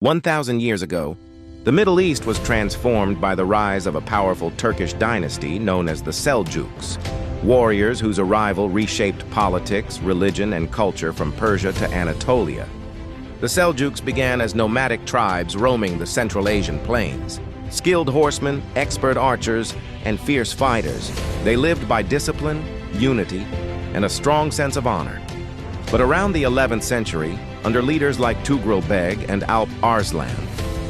1,000 years ago, the Middle East was transformed by the rise of a powerful Turkish dynasty known as the Seljuks, warriors whose arrival reshaped politics, religion, and culture from Persia to Anatolia. The Seljuks began as nomadic tribes roaming the Central Asian plains. Skilled horsemen, expert archers, and fierce fighters, they lived by discipline, unity, and a strong sense of honor. But around the 11th century, under leaders like Tughril Beg and Alp Arslan,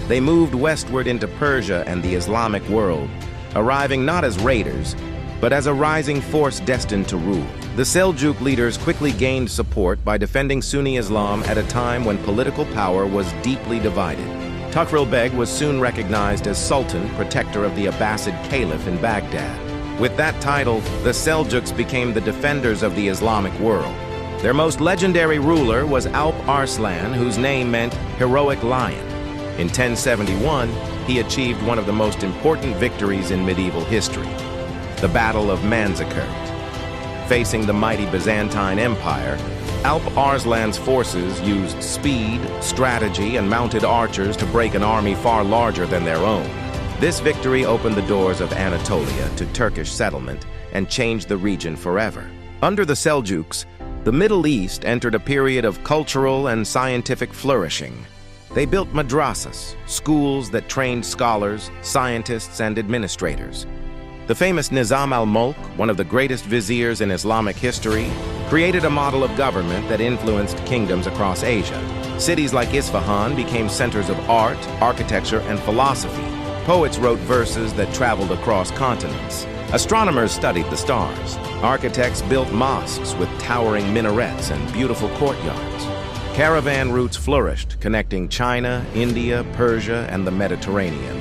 they moved westward into Persia and the Islamic world, arriving not as raiders, but as a rising force destined to rule. The Seljuk leaders quickly gained support by defending Sunni Islam at a time when political power was deeply divided. Tughril Beg was soon recognized as Sultan, protector of the Abbasid Caliph in Baghdad. With that title, the Seljuks became the defenders of the Islamic world. Their most legendary ruler was Alp Arslan, whose name meant heroic lion. In 1071, he achieved one of the most important victories in medieval history, the Battle of Manzikert. Facing the mighty Byzantine Empire, Alp Arslan's forces used speed, strategy, and mounted archers to break an army far larger than their own. This victory opened the doors of Anatolia to Turkish settlement and changed the region forever. Under the Seljuks, the Middle East entered a period of cultural and scientific flourishing. They built madrasas, schools that trained scholars, scientists, and administrators. The famous Nizam al-Mulk, one of the greatest viziers in Islamic history, created a model of government that influenced kingdoms across Asia. Cities like Isfahan became centers of art, architecture, and philosophy. Poets wrote verses that traveled across continents. Astronomers studied the stars. Architects built mosques with towering minarets and beautiful courtyards. Caravan routes flourished, connecting China, India, Persia, and the Mediterranean.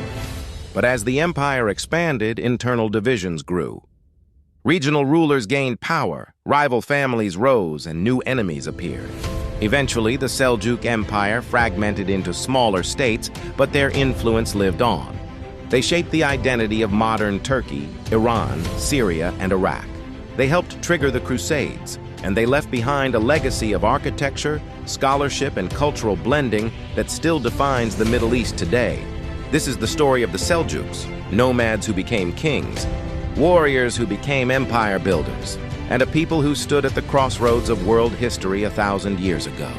But as the empire expanded, internal divisions grew. Regional rulers gained power, rival families rose, and new enemies appeared. Eventually, the Seljuk Empire fragmented into smaller states, but their influence lived on. They shaped the identity of modern Turkey, Iran, Syria, and Iraq. They helped trigger the Crusades, and they left behind a legacy of architecture, scholarship, and cultural blending that still defines the Middle East today. This is the story of the Seljuks, nomads who became kings, warriors who became empire builders, and a people who stood at the crossroads of world history 1,000 years ago.